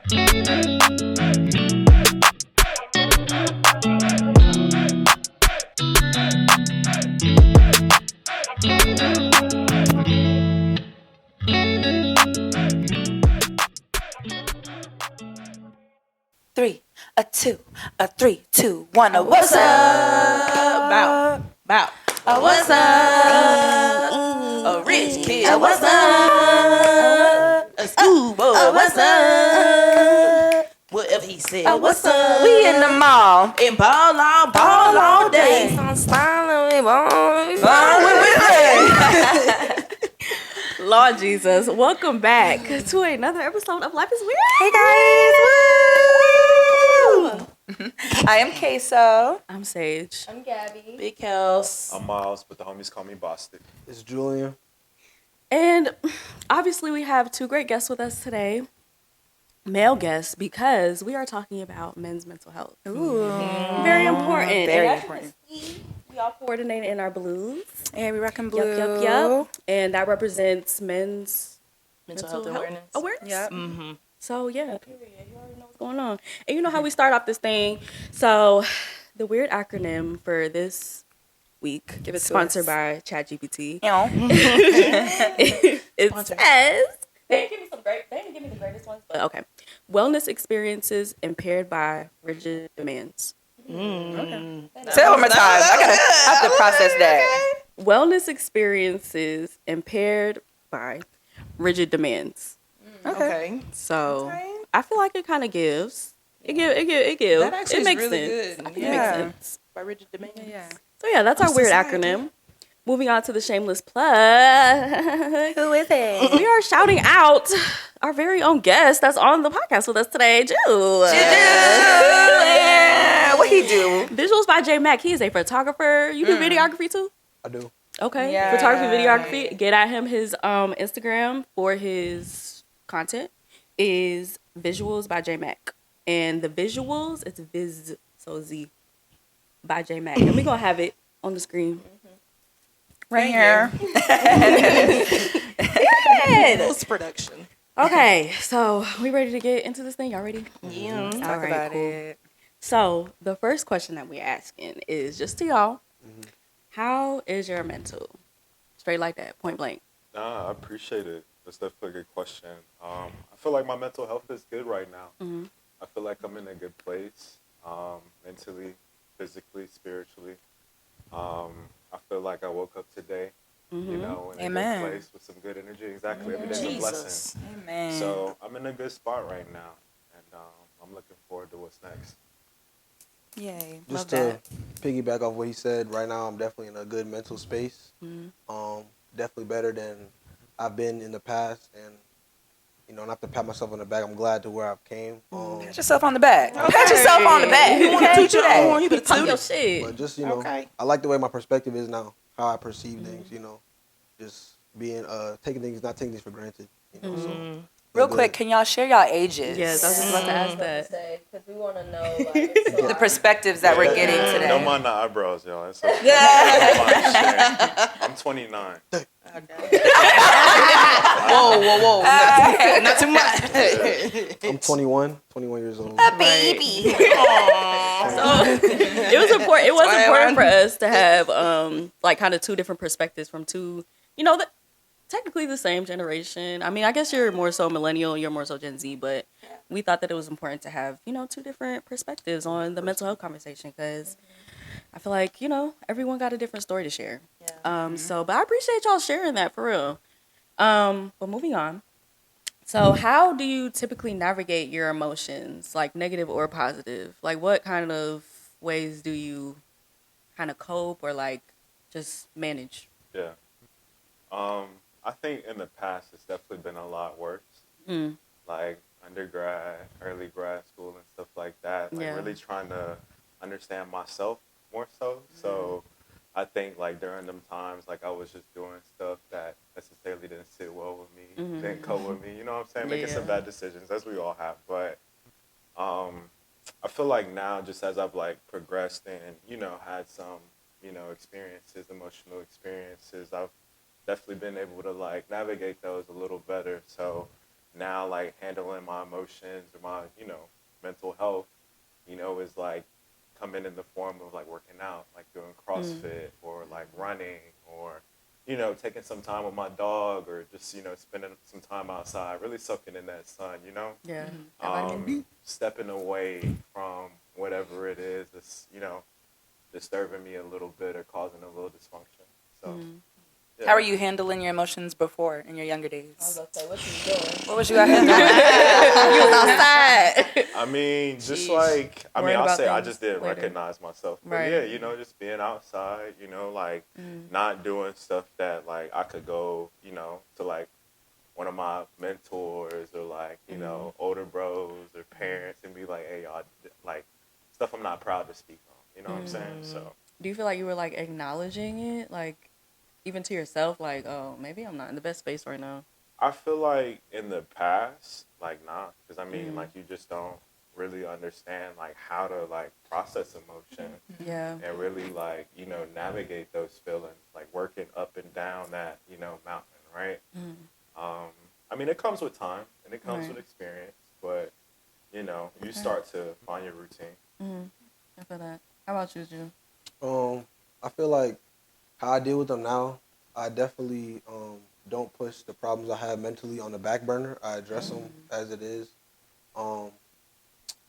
Three, a two, a 3, 2, 1. What's up? Bow. What's up? A rich kid. What's up? A school boy. What's up? Whatever he said. What's up? We in the mall. And ball all day. Lord Jesus, welcome back to another episode of Life is Weird. Hey guys. Woo! I am Queso. I'm Sage. I'm Gabby. Big House. I'm Miles, but the homies call me Boston. It's Julian. And obviously we have two great guests with us today. Male guests, because we are talking about men's mental health. Ooh. Very important. Very And important. We all coordinated in our blues. Yeah, we rockin' blue. Yup. And that represents men's Mental health awareness. Awareness? Yep. So, yeah, period. You already know what's going on. And you know how we start off this thing. So, the weird acronym for this week, Give it to sponsored us. by ChatGPT. Ew. It says, they didn't give me the greatest ones, but okay. Wellness experiences impaired by rigid demands. Okay. Say it one more time. I have to process that. Wellness experiences impaired by rigid demands. Okay. So Okay. I feel like it kind of gives. It gives. That actually it is makes really sense. good. I think Yeah. it makes sense. By rigid demands. Yeah. So yeah, that's our weird acronym. Moving on to the shameless plug. Who is it? We are shouting out our very own guest that's on the podcast with us today, Jew. What he do? Visuals by J Mac. He is a photographer. You do videography too? I do. Okay. Yeah. Photography, videography. Get at him. His Instagram for his content is Visuals by J Mac. And the visuals, it's Viz, so Z, by J Mac. And we're going to have it on the screen. Right here. Post production. Okay, so we ready to get into this thing? Y'all ready? Yeah. Talk All right, about cool. it. So the first question that we're asking is just to y'all, how is your mental? Straight like that, point blank. Nah, I appreciate it. That's definitely a good question. I feel like my mental health is good right now. I feel like I'm in a good place, mentally, physically, spiritually. I feel like I woke up today, in Amen. a good place with some good energy. Exactly, every day's a Jesus. blessing. Amen. So I'm in a good spot right now, and I'm looking forward to what's next. Yay. Just Love to piggyback off what he said, right now I'm definitely in a good mental space. Definitely better than I've been in the past, and not to pat myself on the back. I'm glad to where I've came. Pat yourself on the back. Pat yourself on the back. You want to toot your own? You better Talk toot your it. shit. But just Okay. I like the way my perspective is now, how I perceive things. Just being not taking things for granted. So Real good. quick, can y'all share y'all ages? Yes, I was just about to ask that. Because we want to know, like, The perspectives that we're getting today. Don't mind the eyebrows, y'all. It's okay. Don't mind sharing. I'm 29. Whoa. Not too much. I'm 21 years old. Baby. So it was important. It was important for us to have like kind of two different perspectives from two, technically the same generation. I mean, I guess you're more so millennial, you're more so Gen Z, but we thought that it was important to have two different perspectives on the mental health conversation because I feel like everyone got a different story to share. But I appreciate y'all sharing that for real. But moving on. So how do you typically navigate your emotions, like negative or positive? Like what kind of ways do you kind of cope or like just manage? Yeah. I think in the past it's definitely been a lot worse. Like undergrad, early grad school and stuff like that. Like really trying to understand myself more so. So I think like during them times, like I was just doing stuff that necessarily didn't sit well with me, didn't go with me. You know what I'm saying? Making some bad decisions, as we all have. But I feel like now, just as I've like progressed and had some experiences, emotional experiences, I've definitely been able to like navigate those a little better. So now like handling my emotions or my, mental health, is like coming in the form of like working out, like doing CrossFit or like running or, taking some time with my dog or just, spending some time outside, really soaking in that sun, Yeah. stepping away from whatever it is that's, disturbing me a little bit or causing a little dysfunction. So, yeah. How are you handling your emotions before in your younger days? I was about to say, what you doing? What was you out here doing? You was outside. I mean, just Jeez. like, Worried I'll about say I things just didn't later. recognize myself. But Right. yeah, just being outside, like not doing stuff that like I could go, to like one of my mentors or like, older bros or parents and be like, hey, y'all, like stuff I'm not proud to speak on. You know what I'm saying? So Do you feel like you were like acknowledging it, like even to yourself, like, oh, maybe I'm not in the best space right now? I feel like in the past, like, nah, because I mean, like, you just don't really understand like how to like process emotion Yeah. and really like navigate those feelings, like working up and down that mountain, right? I mean, it comes with time and it comes Right. with experience, but you start to find your routine. I feel that. How about you, Ju? I feel like how I deal with them now, I definitely don't push the problems I have mentally on the back burner. I address them as it is.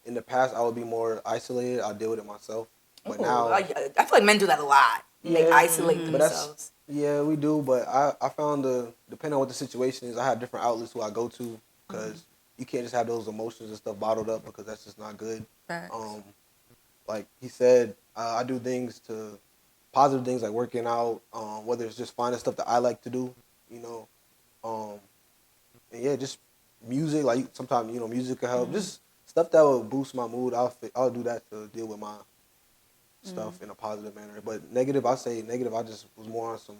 In the past, I would be more isolated. I deal with it myself. But now, I feel like men do that a lot. They isolate but that's themselves. yeah, we do. But I found depending on what the situation is, I have different outlets who I go to because you can't just have those emotions and stuff bottled up because that's just not good. Facts. Like he said, I do positive things like working out, whether it's just finding stuff that I like to do, and yeah, just music. Like sometimes music can help. Just stuff that will boost my mood. I'll do that to deal with my stuff in a positive manner. But negative, I say negative. I just was more on some.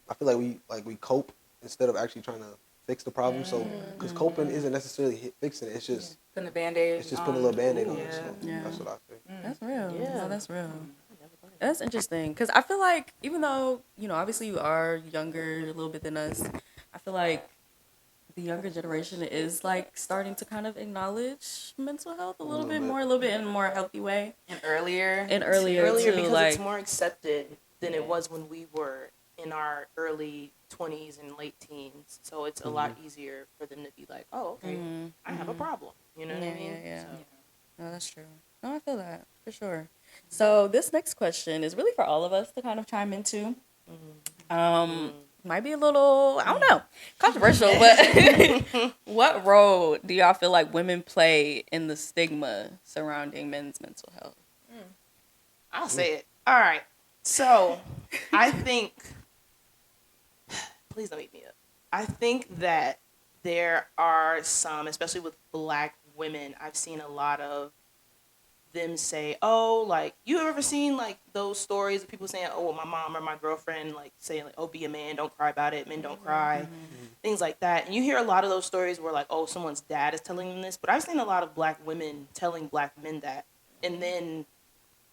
I feel like we cope instead of actually trying to fix the problem. So because coping isn't necessarily fixing it. It's just Putting a Band-Aid. it's just putting a little Band-Aid on it. Yeah. So Yeah. that's what I say. That's real. Yeah. No, that's real. That's interesting because I feel like even though obviously you are younger a little bit than us, I feel like the younger generation is like starting to kind of acknowledge mental health a little bit more, a little bit in a more healthy way, And earlier. and earlier too. because Like it's more accepted than it was when we were in our early 20s and late teens. So it's a lot easier for them to be like, oh, okay, I have a problem. You know what I mean? Yeah. So, No, that's true. No, I feel that for sure. So this next question is really for all of us to kind of chime into. Might be a little, I don't know, controversial, but what role do y'all feel like women play in the stigma surrounding men's mental health? I'll say it. All right. So I think, please don't eat me up. I think that there are some, especially with Black women, I've seen a lot of them say, oh, like, you ever seen like those stories of people saying, oh, well, my mom or my girlfriend like saying like, oh, be a man, don't cry about it, men don't cry, things like that. And you hear a lot of those stories where like, oh, someone's dad is telling them this, but I've seen a lot of Black women telling Black men that, and then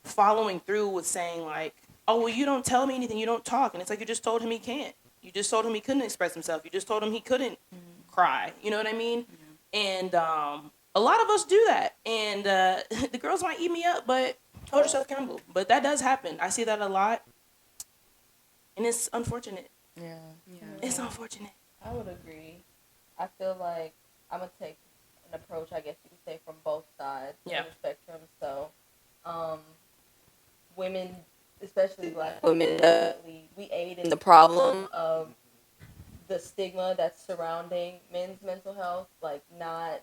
following through with saying like, oh, well, you don't tell me anything, you don't talk, and it's like, you just told him he can't. You just told him he couldn't express himself. You just told him he couldn't cry. You know what I mean? And a lot of us do that, and the girls might eat me up, but hold yourself accountable. But that does happen. I see that a lot, and it's unfortunate. Yeah. It's unfortunate. I would agree. I feel like I'm going to take an approach, I guess you could say, from both sides of the spectrum. So, women, especially Black women, we aid in the problem of the stigma that's surrounding men's mental health, like not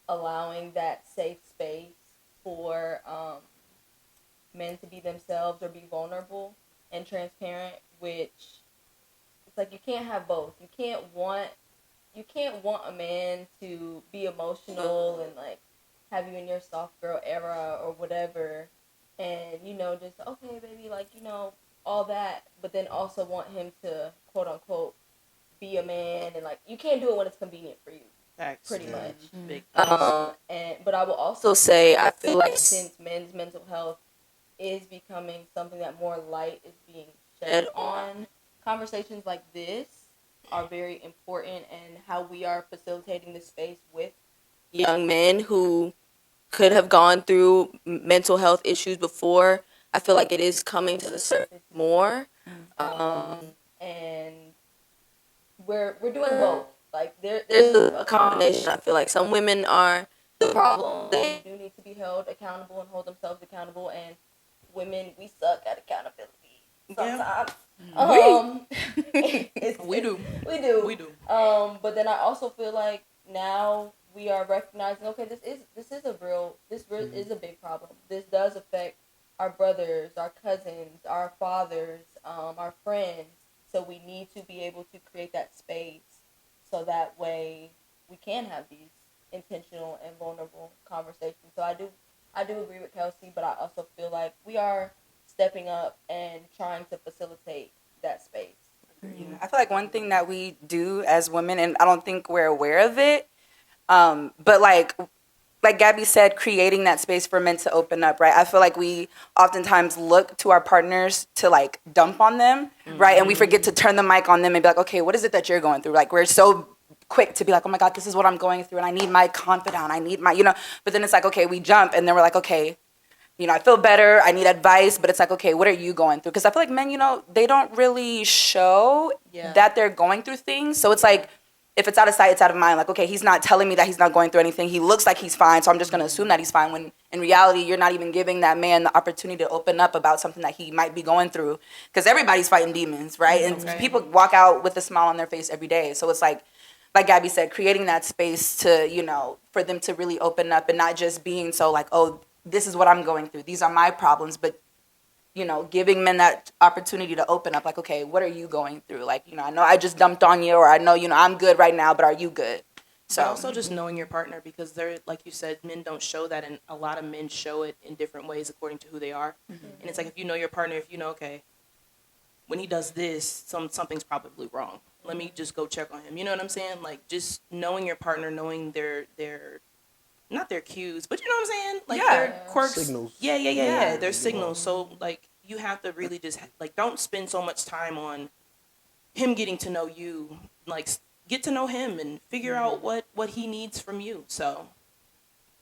allowing that safe space for men to be themselves or be vulnerable and transparent, which it's like you can't have both. You can't want a man to be emotional and like have you in your soft girl era or whatever, and just okay baby, like all that, but then also want him to quote unquote be a man, and like you can't do it when it's convenient for you. Facts. Pretty much. Big But I will also say I feel like since men's mental health is becoming something that more light is being shed on, conversations like this are very important, and how we are facilitating the space with young men who could have gone through mental health issues before. I feel like it is coming to the surface more, and we're doing both. Like there's a combination. I feel like some women are the problem. They do need to be held accountable and hold themselves accountable, and women, we suck at accountability sometimes. We do. We do. We do. But then I also feel like now we are recognizing, okay, this is a big problem. This does affect our brothers, our cousins, our fathers, our friends. So we need to be able to create that space so that way we can have these intentional and vulnerable conversations. So I do agree with Kelsey, but I also feel like we are stepping up and trying to facilitate that space. Yeah, I feel like one thing that we do as women, and I don't think we're aware of it, but like Gabby said, creating that space for men to open up, right? I feel like we oftentimes look to our partners to like dump on them, right? And we forget to turn the mic on them and be like, okay, what is it that you're going through? Like we're so quick to be like, oh my God, this is what I'm going through and I need my confidant. I need my, but then it's like, okay, we jump and then we're like, okay, I feel better. I need advice, but it's like, okay, what are you going through? Because I feel like men, they don't really show that they're going through things. So it's like, if it's out of sight, it's out of mind. Like, okay, he's not telling me that he's not going through anything. He looks like he's fine, so I'm just going to assume that he's fine. When in reality, you're not even giving that man the opportunity to open up about something that he might be going through. Because everybody's fighting demons, right? And people walk out with a smile on their face every day. So it's like Gabby said, creating that space to, for them to really open up and not just being so like, oh, this is what I'm going through. These are my problems. But, giving men that opportunity to open up, like, okay, what are you going through? Like, I know I just dumped on you, or I know, I'm good right now, but are you good? So But also just knowing your partner, because they're, like you said, men don't show that, and a lot of men show it in different ways according to who they are. And it's like, if you know your partner, if you know, okay, when he does this, something's probably wrong. Let me just go check on him. You know what I'm saying? Like, just knowing your partner, knowing their not their cues, but you know what I'm saying? Like their quirks. Signals. Yeah. Their signals. So like you have to really just like don't spend so much time on him getting to know you. Like get to know him and figure out what he needs from you. So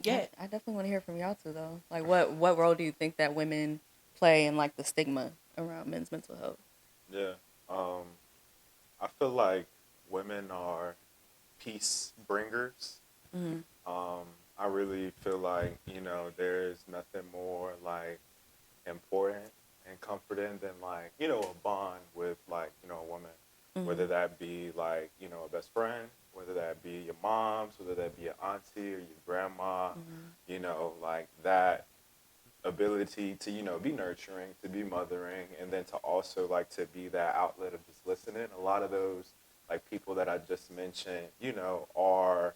yeah. I definitely want to hear from y'all too though. Like what role do you think that women play in like the stigma around men's mental health? Yeah. I feel like women are peace bringers. I really feel like, there's nothing more like important and comforting than like, a bond with like, a woman, whether that be like, a best friend, whether that be your mom's, whether that be your auntie or your grandma, like that ability to, be nurturing, to be mothering, and then to also like to be that outlet of just listening. A lot of those like people that I just mentioned, are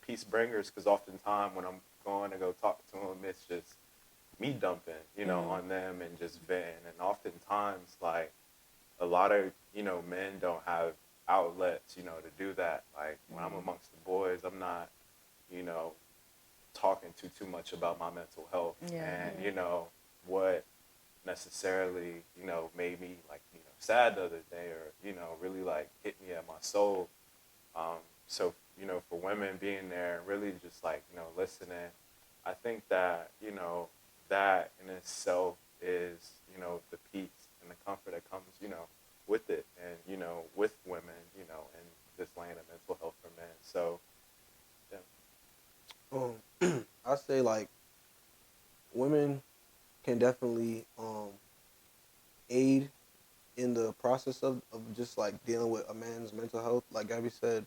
peace bringers, because oftentimes when I'm going to go talk to them, it's just me dumping, on them and just venting. And oftentimes, like, a lot of, men don't have outlets, to do that. Like, when I'm amongst the boys, I'm not, talking too much about my mental health and, what necessarily, made me, like, sad the other day or, really, like, hit me at my soul. So, for women being there and really just like, listening, I think that, that in itself is, the peace and the comfort that comes, with it and, with women, and this land of mental health for men. So, yeah. I say like women can definitely aid in the process of just like dealing with a man's mental health. Like Gabby said,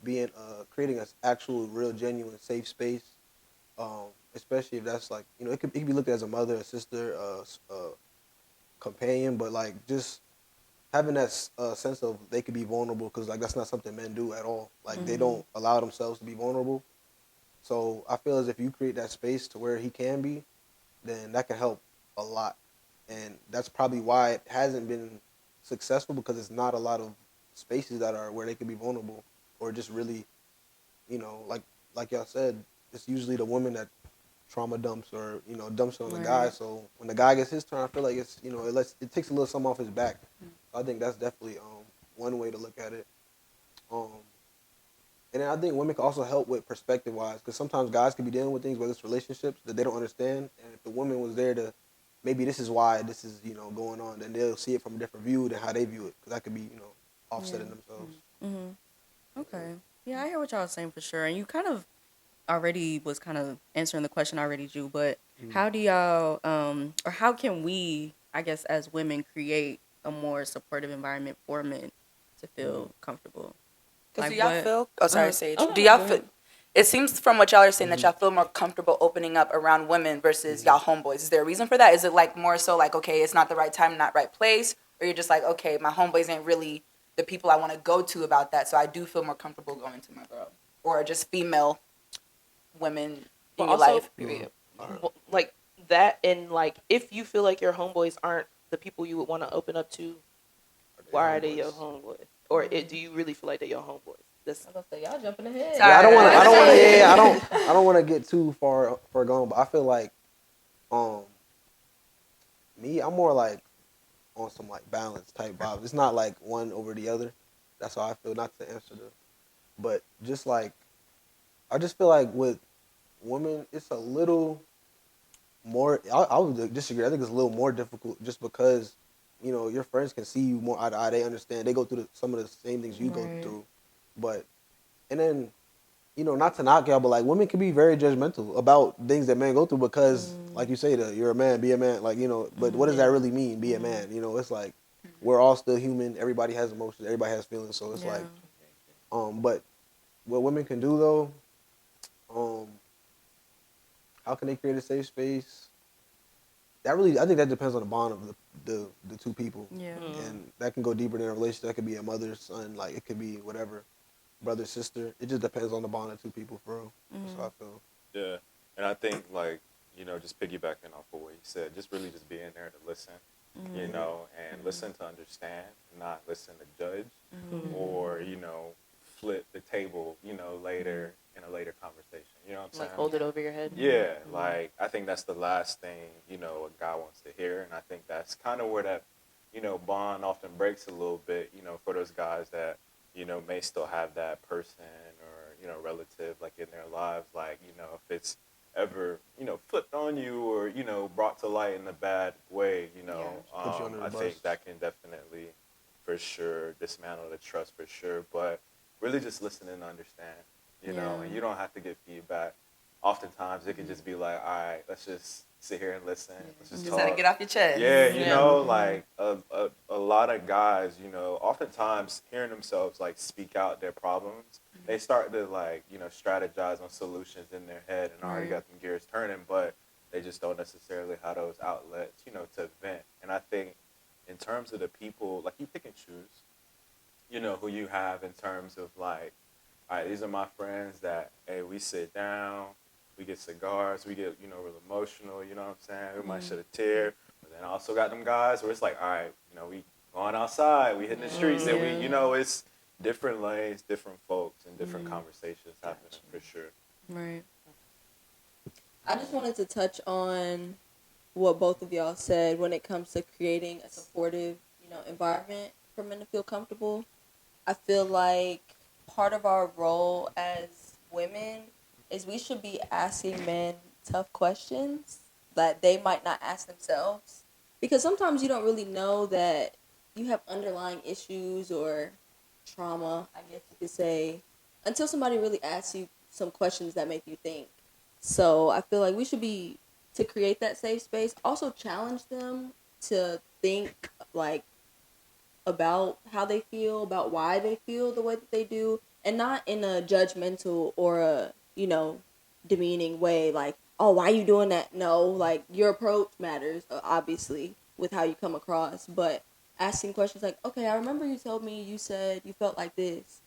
being creating an actual, real, genuine, safe space, especially if that's like it could be looked at as a mother, a sister, a companion, but like just having that sense of they could be vulnerable, because like that's not something men do at all. Like they don't allow themselves to be vulnerable. So I feel as if you create that space to where he can be, then that can help a lot, and that's probably why it hasn't been successful, because it's not a lot of spaces that are where they can be vulnerable. Or just really, like y'all said, it's usually the woman that trauma dumps or, dumps on the guy. So when the guy gets his turn, I feel like it's, it takes a little something off his back. I think that's definitely one way to look at it. And then I think women can also help with perspective wise, because sometimes guys can be dealing with things, whether it's relationships that they don't understand, and if the woman was there to, maybe this is why this is going on, then they'll see it from a different view than how they view it, because that could be offsetting themselves. Okay. Yeah, I hear what y'all saying for sure. And you kind of already was kind of answering the question already, Ju, but how do y'all, or how can we, I guess, as women, create a more supportive environment for men to feel comfortable? Because Like do y'all what? feel? Oh, sorry, Sage. Oh, Do y'all go feel? ahead. It seems from what y'all are saying that y'all feel more comfortable opening up around women versus y'all homeboys. Is there a reason for that? Is it like more so like, okay, it's not the right time, not right place, or you're just like, okay, my homeboys ain't really the people I want to go to about that, so I do feel more comfortable going to my girl or just female women But in your also, life. Period. like that, and like if you feel like your homeboys aren't the people you would want to open up to, why are they your homeboys? Or do you really feel like they're your homeboys? That's I was gonna say y'all jumping ahead. Sorry. Yeah, I don't want to. I don't want to. Sorry. Yeah, I don't want to get too far gone. But I feel like, me, I'm more like on some like balance type vibes. It's not like one over the other. That's how I feel. Not to answer but just like, I just feel like with women, it's a little more. I would disagree. I think it's a little more difficult just because, your friends can see you more eye to eye. They understand. They go through some of the same things you go through, but and then not to knock y'all, but like women can be very judgmental about things that men go through because, like you say, you're a man, be a man. Like but what does that really mean? Be a man. It's like we're all still human. Everybody has emotions. Everybody has feelings. So it's like, but what women can do though, how can they create a safe space? I think that depends on the bond of the two people. Yeah. And that can go deeper than a relationship. That could be a mother, son, like it could be whatever. Brother, sister. It just depends on the bond of two people, for real. That's how I feel. Yeah, and I think like just piggybacking off of what he said, just really just being there to listen, and listen to understand, not listen to judge, or flip the table, later in a later conversation. You know what I'm saying? like hold it over your head. Yeah, like I think that's the last thing a guy wants to hear, and I think that's kind of where that bond often breaks a little bit. For those guys that may still have that person or relative like in their lives, like if it's ever flipped on you or brought to light in a bad way, Put you under the I bus. think that can definitely for sure dismantle the trust for sure. But really just listen and understand, and you don't have to get feedback. Oftentimes it can just be like, all right, let's just sit here and listen. Let's just Just talk. had to get off your chest. Yeah, like a lot of guys, oftentimes hearing themselves like speak out their problems, they start to like, strategize on solutions in their head and already got them gears turning, but they just don't necessarily have those outlets, to vent. And I think in terms of the people, like you pick and choose, who you have in terms of like, all right, these are my friends that, hey, we sit down, we get cigars, we get, real emotional, you know what I'm saying? We might shed a tear. But then I also got them guys where it's like, all right, we going outside, we hitting the streets, and we, it's different lanes, different folks, and different conversations happening for sure. Right. I just wanted to touch on what both of y'all said when it comes to creating a supportive, environment for men to feel comfortable. I feel like part of our role as women is we should be asking men tough questions that they might not ask themselves. Because sometimes you don't really know that you have underlying issues or trauma, I guess you could say, until somebody really asks you some questions that make you think. So I feel like we should be, to create that safe space, also challenge them to think like about how they feel, about why they feel the way that they do, and not in a judgmental or a, demeaning way, like, oh, why are you doing that? No, like, your approach matters, obviously, with how you come across, but asking questions like, okay, I remember you told me you said you felt like this.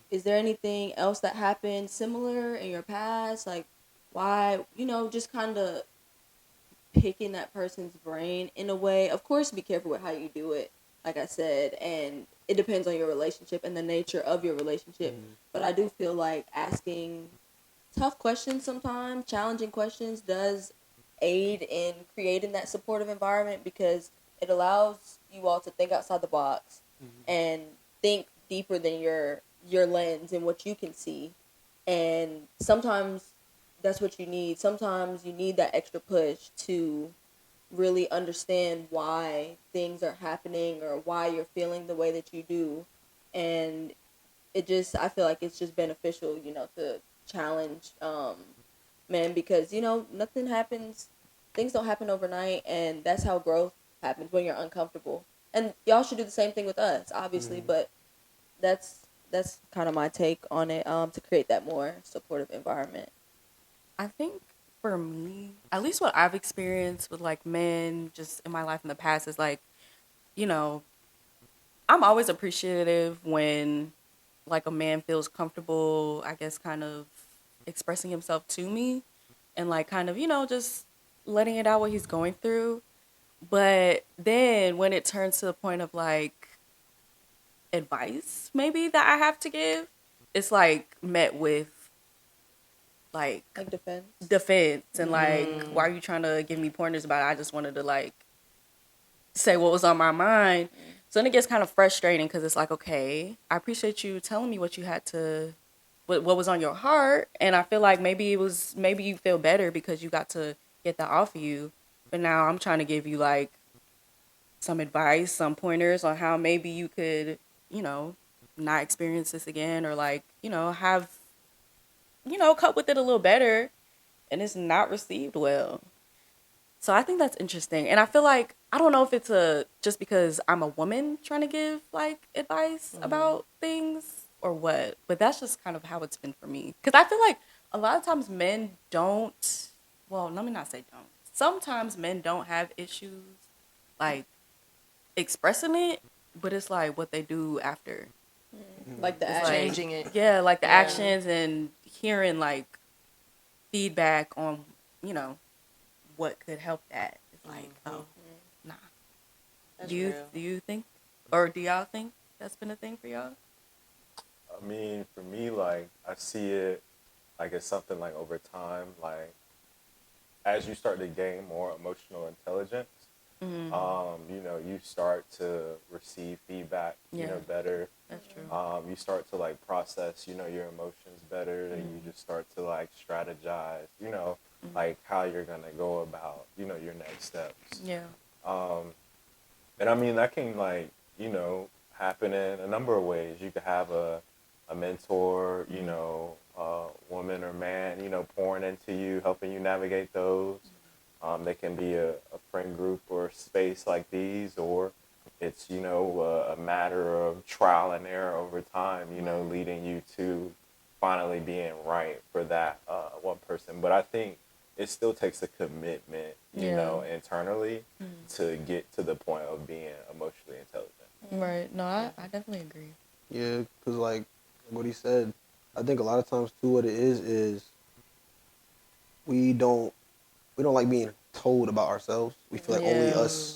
Is there anything else that happened similar in your past? Like, why, just kind of picking that person's brain in a way. Of course, be careful with how you do it, like I said, and it depends on your relationship and the nature of your relationship. But I do feel like asking tough questions sometimes, challenging questions, does aid in creating that supportive environment because it allows you all to think outside the box and think deeper than your lens and what you can see And sometimes that's what you need. Sometimes you need that extra push to really understand why things are happening or why you're feeling the way that you do. And I feel like it's just beneficial, to challenge men, because, nothing happens, things don't happen overnight, and that's how growth happens, when you're uncomfortable. And y'all should do the same thing with us, obviously, but that's kind of my take on it, to create that more supportive environment. I think for me, at least what I've experienced with like men just in my life in the past is like, you know, I'm always appreciative when like a man feels comfortable, I guess, kind of expressing himself to me and like kind of, just letting it out what he's going through. But then when it turns to the point of like advice maybe that I have to give, it's like met with like Defense and like, why are you trying to give me pointers about it? I just wanted to like say what was on my mind. So then it gets kind of frustrating because it's like, okay, I appreciate you telling me what you had to, what was on your heart. And I feel like maybe you feel better because you got to get that off of you. But now I'm trying to give you like some advice, some pointers on how maybe you could, not experience this again, or like, have, cope with it a little better. And it's not received well. So I think that's interesting. And I feel like, I don't know if it's just because I'm a woman trying to give like advice about things or what, but that's just kind of how it's been for me. Because I feel like a lot of times men don't, well, let me not say don't. Sometimes men don't have issues like expressing it, but it's like what they do after. like the It's changing it. Yeah, like the actions and hearing like feedback on, what could help that. It's like, oh, nah. That's Do you think, or do y'all think that's been a thing for y'all? I mean, for me, like, I see it like it's something like over time, like, as you start to gain more emotional intelligence, you start to receive feedback, better. That's true. You start to like process, your emotions better, and you just start to like strategize, like how you're gonna go about, your next steps. Yeah. And I mean that can like, happen in a number of ways. You could have a mentor, a woman or man, pouring into you, helping you navigate those. They can be a friend group or space like these, or it's, a matter of trial and error over time, leading you to finally being right for that one person. But I think it still takes a commitment, internally to get to the point of being emotionally intelligent. Right. No, I definitely agree. Yeah, because like what he said, I think a lot of times too what it is we don't like being told about ourselves. We feel like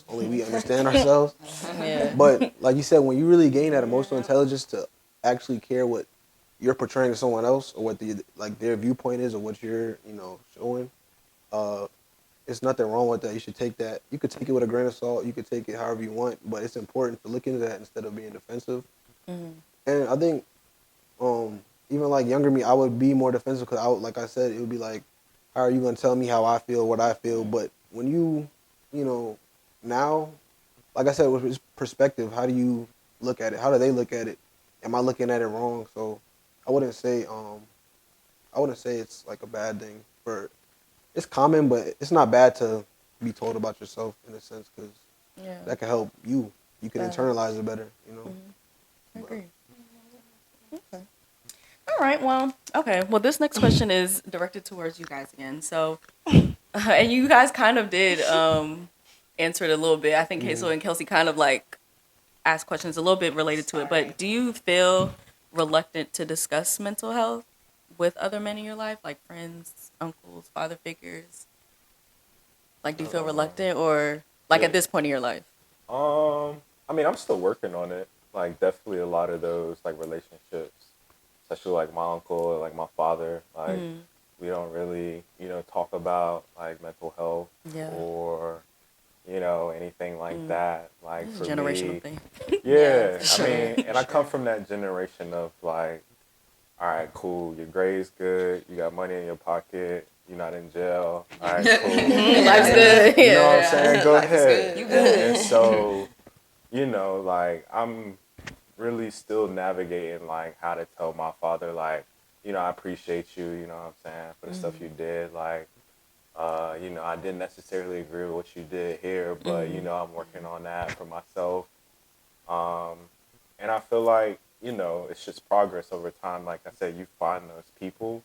only we understand ourselves. Yeah. But like you said, when you really gain that emotional intelligence to actually care what you're portraying to someone else, or what their viewpoint is, or what you're showing, it's nothing wrong with that. You should take that. You could take it with a grain of salt. You could take it however you want, but it's important to look into that instead of being defensive. And I think even like younger me, I would be more defensive because like I said, it would be like, how are you going to tell me how I feel, what I feel? But when now, like I said, with his perspective, how do you look at it? How do they look at it? Am I looking at it wrong? So I wouldn't say it's like a bad thing. It's common, but it's not bad to be told about yourself in a sense, because that can help you. You can internalize it better, I agree. Okay. All right. Well, okay. Well, this next question is directed towards you guys again. So, and you guys kind of did answer it a little bit. I think Hazel and Kelsey kind of like asked questions a little bit related to it. But do you feel reluctant to discuss mental health with other men in your life, like friends, uncles, father figures? Like, do you feel reluctant, or like at this point in your life? I mean, I'm still working on it. Like, definitely a lot of those like relationships, especially like my uncle or like my father. Like, we don't really, talk about like mental health or anything like that. Like, It's for a generational me, thing. yeah. I mean, and I come from that generation of like, all right, cool, your grade's good, you got money in your pocket, you're not in jail, all right, cool. Life's good. You know what I'm saying? Go Life is ahead. good. You good. And so, you know, like, I'm really still navigating, like, how to tell my father, like, you know, I appreciate you, you know what I'm saying, for the stuff you did. Like, you know, I didn't necessarily agree with what you did here, but, you know, I'm working on that for myself. And I feel like, you know, it's just progress over time. Like I said, you find those people,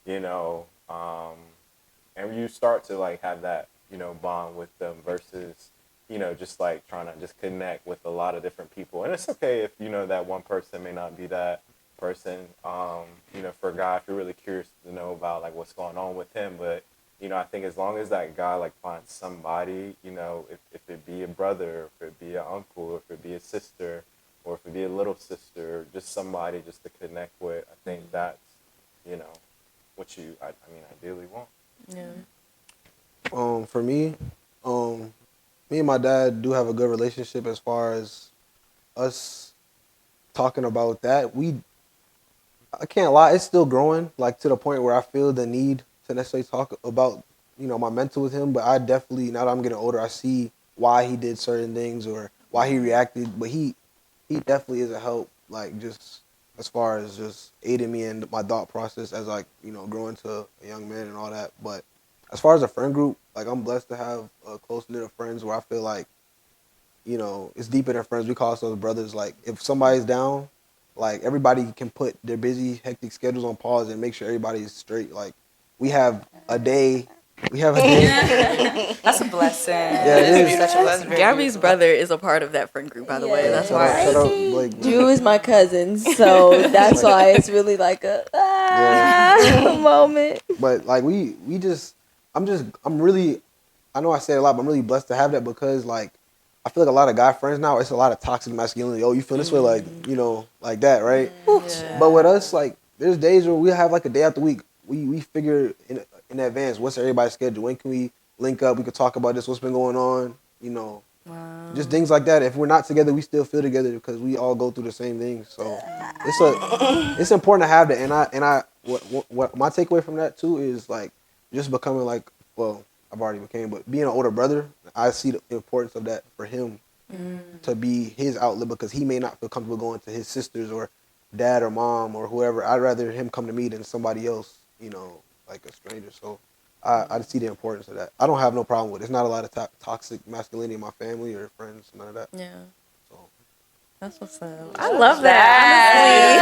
you know, and you start to, like, have that, you know, bond with them versus, you know, just, like, trying to just connect with a lot of different people. And it's okay if, you know, that one person may not be that person. You know, for a guy, if you're really curious to know about, like, what's going on with him. But, you know, I think as long as that guy, like, finds somebody, you know, if it be a brother, if it be an uncle, if it be a sister, or if it be a little sister, just somebody just to connect with, I think that's, you know, what you, I mean, ideally want. Yeah. For me, me and my dad do have a good relationship as far as us talking about that. I can't lie, it's still growing, like, to the point where I feel the need to necessarily talk about, you know, my mental with him. But I definitely, now that I'm getting older, I see why he did certain things or why he reacted. But he definitely is a help, like, just as far as just aiding me in my thought process as, like, you know, growing to a young man and all that. But as far as a friend group, like, I'm blessed to have a close knit of friends where I feel like, you know, it's deeper than friends. We call ourselves brothers. Like, if somebody's down, like, everybody can put their busy, hectic schedules on pause and make sure everybody's straight. Like, we have a day. We have a day. That's a blessing. Yeah, it is. Such a blessing. Gabby's brother is a part of that friend group, by the way. That's Shout out, why. shout out, Blake. Drew is my cousin, so that's why it's really like a moment. But, like, we just, I'm really, I know I say it a lot, but I'm really blessed to have that because, like, I feel like a lot of guy friends now, it's a lot of toxic masculinity. Oh, you feel this way, like, you know, like that, right? Yeah. But with us, like, there's days where we have, like, a day out the week. We figure in advance what's everybody's schedule. When can we link up? We could talk about this, what's been going on, you know. Wow. Just things like that. If we're not together, we still feel together because we all go through the same things. So it's important to have that. And what my takeaway from that too is, like, just becoming, like, well, I've already became, but being an older brother, I see the importance of that for him to be his outlet because he may not feel comfortable going to his sisters or dad or mom or whoever. I'd rather him come to me than somebody else, you know, like a stranger. So I see the importance of that. I don't have no problem with it. It's not a lot of toxic masculinity in my family or friends, none of that. Yeah. So That's what's up. I love that.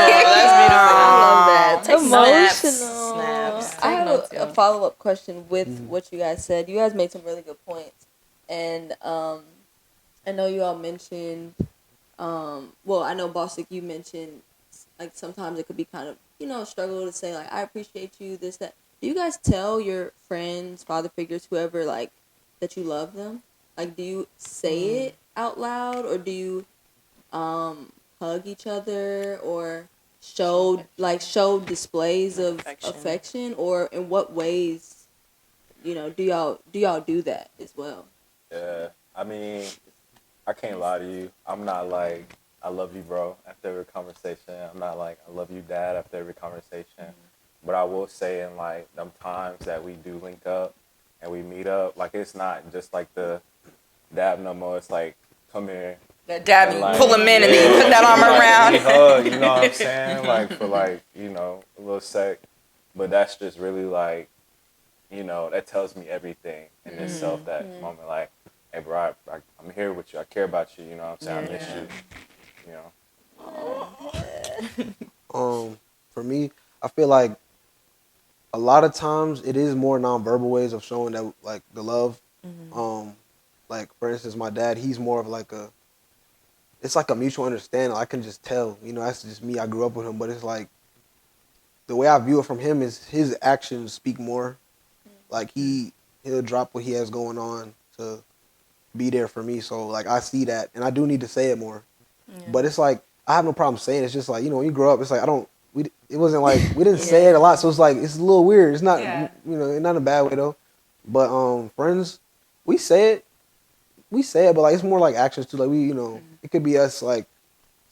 That's beautiful. I love that. Emotional. Snaps. I have notes, a y'all. follow-up question with what you guys said. You guys made some really good points. And I know you all mentioned, well, I know, Bostic, you mentioned, like, sometimes it could be kind of, you know, a struggle to say, like, I appreciate you, this, that. Do you guys tell your friends, father figures, whoever, like, that you love them? Like, do you say it out loud, or do you hug each other, or show displays of affection, or in what ways, you know, do y'all do that as well? Yeah, I mean, I can't lie to you. I'm not like, I love you, bro, after every conversation. I'm not like, I love you, dad, after every conversation. But I will say, in, like, them times that we do link up and we meet up, like, it's not just like the dab no more. It's like, come here. That dab, And, you like, pull them in and then you put that arm like, around. we hug, you know what I'm saying? Like, for, like, you know, a little sec. But that's just really, like, you know, that tells me everything in itself, that moment. Like, hey, bro, I'm here with you. I care about you. You know what I'm saying? I miss you. You know? For me, I feel like a lot of times it is more nonverbal ways of showing that, like, the love. Like, for instance, my dad, he's more of like it's like a mutual understanding. I can just tell, you know, that's just me. I grew up with him, but it's like the way I view it from him is his actions speak more. Like, he'll drop what he has going on to be there for me. So, like, I see that, and I do need to say it more. But it's like, I have no problem saying it. It's just like, you know, when you grow up, it's like, it wasn't like, we didn't say it a lot. So it's like, it's a little weird. It's not, you know, not in a bad way though. But friends, we say it, but, like, it's more like actions too. Like, we, you know, it could be us, like,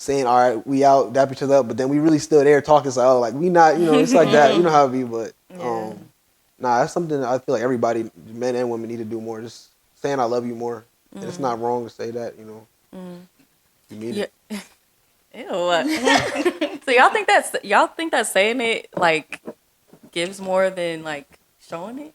saying, all right, we out, dap each other up, but then we really still there talking. It's like, oh, like we not, it's like that. You know how it be, but nah, that's something that I feel like everybody, men and women, need to do more. Just saying I love you more. And it's not wrong to say that, You mean it. Ew. So y'all think that saying it like gives more than like showing it?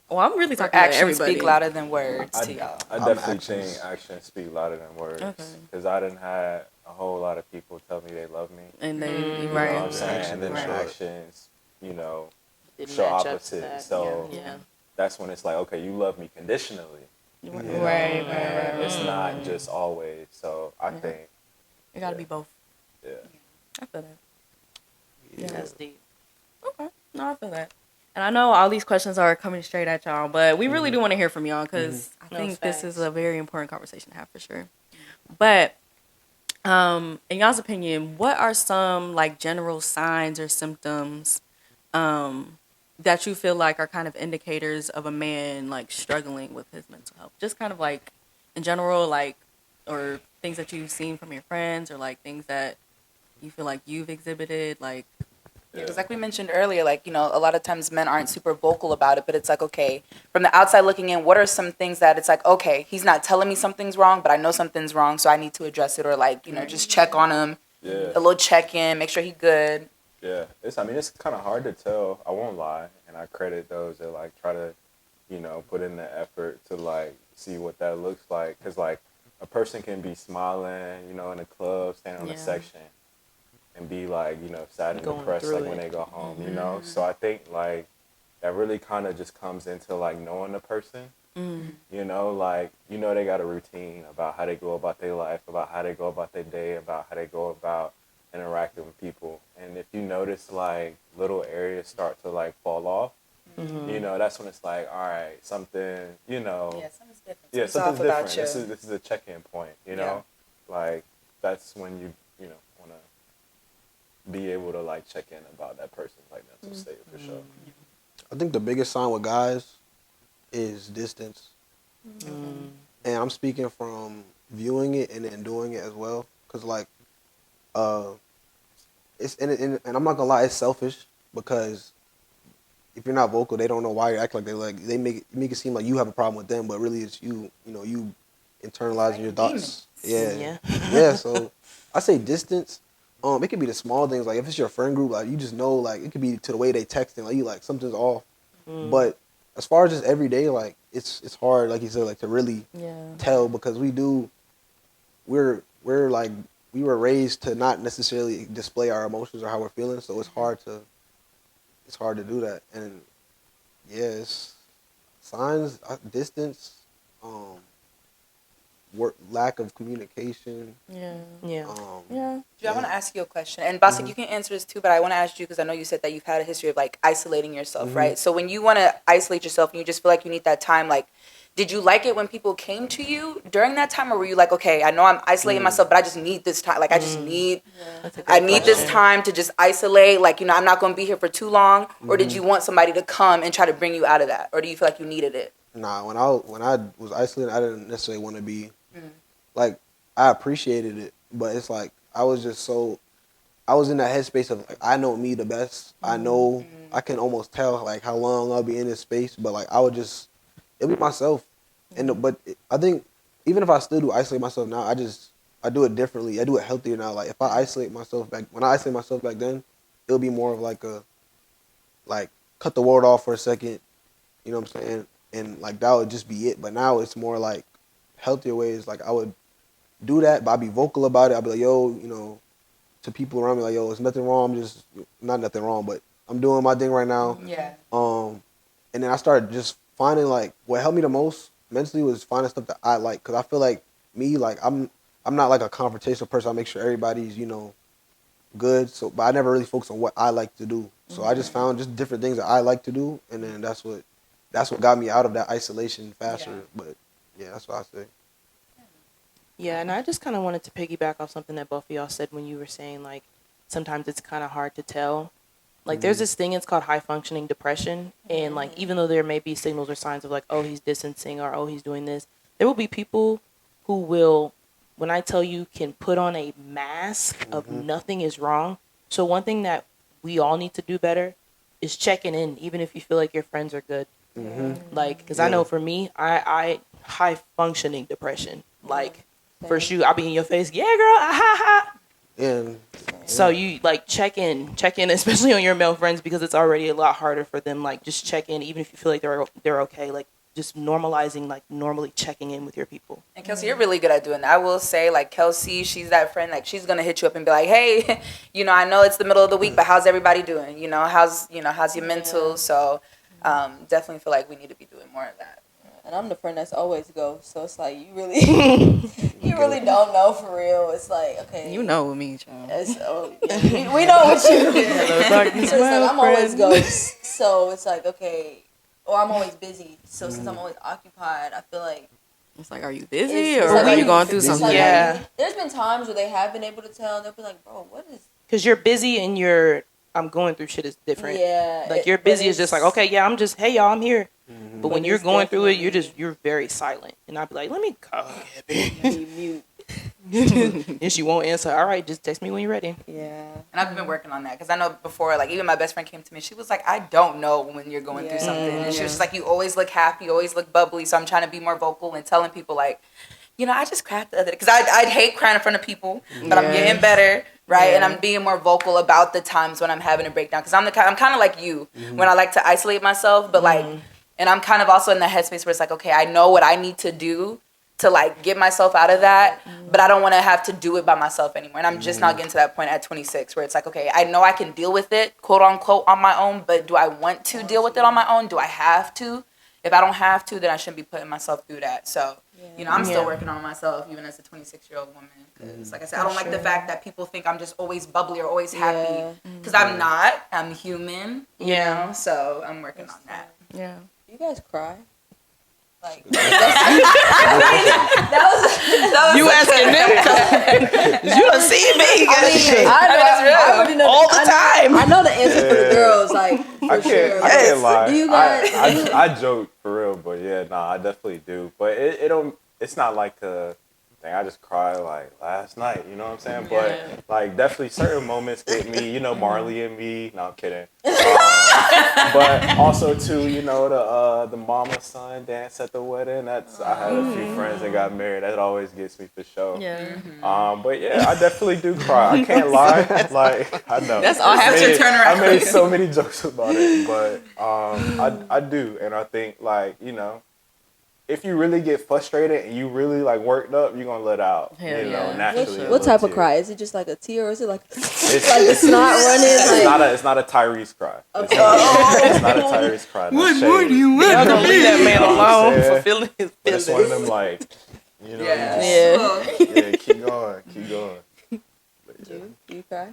Well, I'm really talking about Actions everybody. speak louder than words to y'all. I definitely think actions speak louder than words. Because I didn't have a whole lot of people tell me they love me. And they You know what I'm saying? And then their actions, Didn't show match up to opposite. that. So Yeah. that's when it's like, okay, you love me conditionally. Right. It's not just always. So I think It gotta be both. Yeah. I feel that. Yeah. That's deep. Okay. No, I feel that. And I know all these questions are coming straight at y'all, but we really do want to hear from y'all because I think this is a very important conversation to have for sure. But in y'all's opinion, what are some like general signs or symptoms that you feel like are kind of indicators of a man like struggling with his mental health? Just kind of like in general, like, or things that you've seen from your friends, or like things that you feel like you've exhibited, like. Because like we mentioned earlier, like, a lot of times men aren't super vocal about it, but it's like, okay, from the outside looking in, what are some things that it's like, okay, he's not telling me something's wrong, but I know something's wrong, so I need to address it, or like, just check on him, a little check-in, make sure he's good. Yeah, it's kind of hard to tell. I won't lie, and I credit those that like try to, put in the effort to like see what that looks like. Because like a person can be smiling, in a club, standing on a section, and be like, sad and depressed like when they go home, So I think like that really kind of just comes into like knowing the person, like they got a routine about how they go about their life, about how they go about their day, about how they go about interacting with people. And if you notice like little areas start to like fall off, that's when it's like, all right, something, something's different. Yeah, something's different. This is a check-in point, like that's when you want to be able to like check in about that person's like mental state for sure. I think the biggest sign with guys is distance. And I'm speaking from viewing it and then doing it as well. Cause like, it's and I'm not gonna lie, it's selfish because if you're not vocal, they don't know why you act like they make it seem like you have a problem with them, but really it's you internalizing your thoughts. Yeah. So I say distance. It could be the small things, like if it's your friend group, like you just know, like it could be to the way they texting, like you like something's off. But as far as just every day, like it's hard, like you said, like to really tell because we're like we were raised to not necessarily display our emotions or how we're feeling, so it's hard to do that. And it's signs, distance, lack of communication. I want to ask you a question, and Bosik, you can answer this too, but I want to ask you because I know you said that you've had a history of like isolating yourself, right? So when you want to isolate yourself and you just feel like you need that time, like, did you like it when people came to you during that time, or were you like, okay, I know I'm isolating myself, but I just need this time, like I need this time to just isolate, like I'm not going to be here for too long, or did you want somebody to come and try to bring you out of that, or do you feel like you needed it? Nah, when I was isolated, I didn't necessarily want to be. Like, I appreciated it, but it's like I was in that headspace of like I know me the best. I know I can almost tell like how long I'll be in this space, but like I would just it'll be myself. I think even if I still do isolate myself now, I do it differently. I do it healthier now. Like if I isolate myself when I isolate myself back then, it'll be more of like cut the world off for a second. You know what I'm saying? And like that would just be it. But now it's more like healthier ways. Like I would do that, but I'd be vocal about it. I'd be like, yo, to people around me, like, yo, there's nothing wrong. I'm just not nothing wrong, but I'm doing my thing right now. Yeah. And then I started just finding like what helped me the most mentally was finding stuff that I like, because I feel like me, like I'm not like a confrontational person. I make sure everybody's good. So, but I never really focus on what I like to do. So I just found just different things that I like to do, and then that's what got me out of that isolation faster. Yeah. But yeah, that's what I say. Yeah, and I just kind of wanted to piggyback off something that both of y'all said when you were saying, like, sometimes it's kind of hard to tell. Like, there's this thing, it's called high-functioning depression, and, like, even though there may be signals or signs of, like, oh, he's distancing or, oh, he's doing this, there will be people who will when I tell you, can put on a mask of nothing is wrong. So one thing that we all need to do better is checking in, even if you feel like your friends are good. Like, because I know for me, I high functioning depression. Like, first I'll be in your face, yeah, girl, ha ha. And So you like check in, especially on your male friends, because it's already a lot harder for them. Like, just check in, even if you feel like they're okay. Like, just normalizing, like normally checking in with your people. And Kelsey, you're really good at doing that. I will say, like, Kelsey, she's that friend, like, she's gonna hit you up and be like, hey, I know it's the middle of the week, but how's everybody doing? How's your mental? So definitely feel like we need to be doing more of that. And I'm the friend that's always go, so it's like you really, you really don't know for real. It's like, okay, You know me, child. we know what you do. So it's like I'm always go, so it's like, okay, or I'm always busy. So since I'm always occupied, I feel like It's like, are you busy it's or like, are you going through something? like, Yeah. there's been times where they have been able to tell, and they'll be like, bro, what is? Because you're busy and I'm going through shit is different. Yeah, Like, you're busy is just like, okay, yeah, I'm just, hey, y'all, I'm here. But when But you're it's going through it, definitely- you're very silent. And I'll be like, let me call Gabby. Be mute. And she won't answer. All right, just text me when you're ready. Yeah. And I've been working on that because I know before, like, even my best friend came to me. She was like, I don't know when you're going through something. And she was just like, you always look happy, you always look bubbly. So I'm trying to be more vocal and telling people, like, I just cried the other day. Because I'd hate crying in front of people, but I'm getting better, right? And I'm being more vocal about the times when I'm having a breakdown. Because I'm kind of like you, when I like to isolate myself, but like, and I'm kind of also in the headspace where it's like, okay, I know what I need to do to like get myself out of that, but I don't want to have to do it by myself anymore. And I'm just not getting to that point at 26 where it's like, okay, I know I can deal with it, quote unquote, on my own, but do I want to deal with it on my own? Do I have to? If I don't have to, then I shouldn't be putting myself through that. So, I'm still working on myself, even as a 26-year-old woman. Because, like I said, I don't like the fact that people think I'm just always bubbly or always happy. Because I'm not. I'm human. You know? So I'm working on that. Yeah. Do you guys cry? Like, You asking them? You done see me. I already know All the time. I know the answer for the girls. Like, for sure. I can't lie. Do you guys? I joke for real, but yeah, I definitely do. But it don't. It's not like a thing. I just cry like last night. You know what I'm saying? But like definitely certain moments get me. Marley and me. No, I'm kidding. But also too, the mama son dance at the wedding. I had a few friends that got married. That always gets me for sure. Yeah. But yeah, I definitely do cry. I can't lie. Like, I know. That's all I have to turn around. I made so many jokes about it, but I do, and I think like if you really get frustrated and you really like worked up, you're gonna let out. Hell yeah. Naturally. What type of cry? Is it just like a tear, or is it like like the snot running? It's not a Tyrese cry. Okay. It's not a Tyrese cry. What more do you Y'all gonna leave that man alone for feeling his It's feelings. one of them like, Yeah. keep going. Do you cry?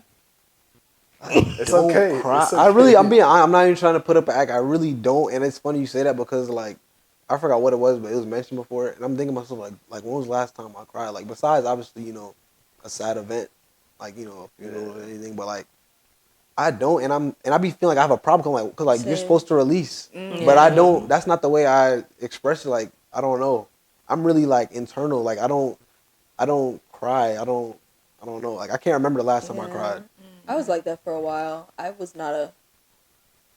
It's don't okay. cry. It's I'm not even trying to put up an act. I really don't, and it's funny you say that because like I forgot what it was, but it was mentioned before, and I'm thinking to myself like when was the last time I cried? Like besides obviously a sad event, like a funeral or anything, but like I don't, and I be feeling like I have a problem because like you're supposed to release, but I don't. That's not the way I express it. Like I don't know. I'm really like internal. Like I don't cry. I don't know. Like I can't remember the last time I cried. I was like that for a while. I was not a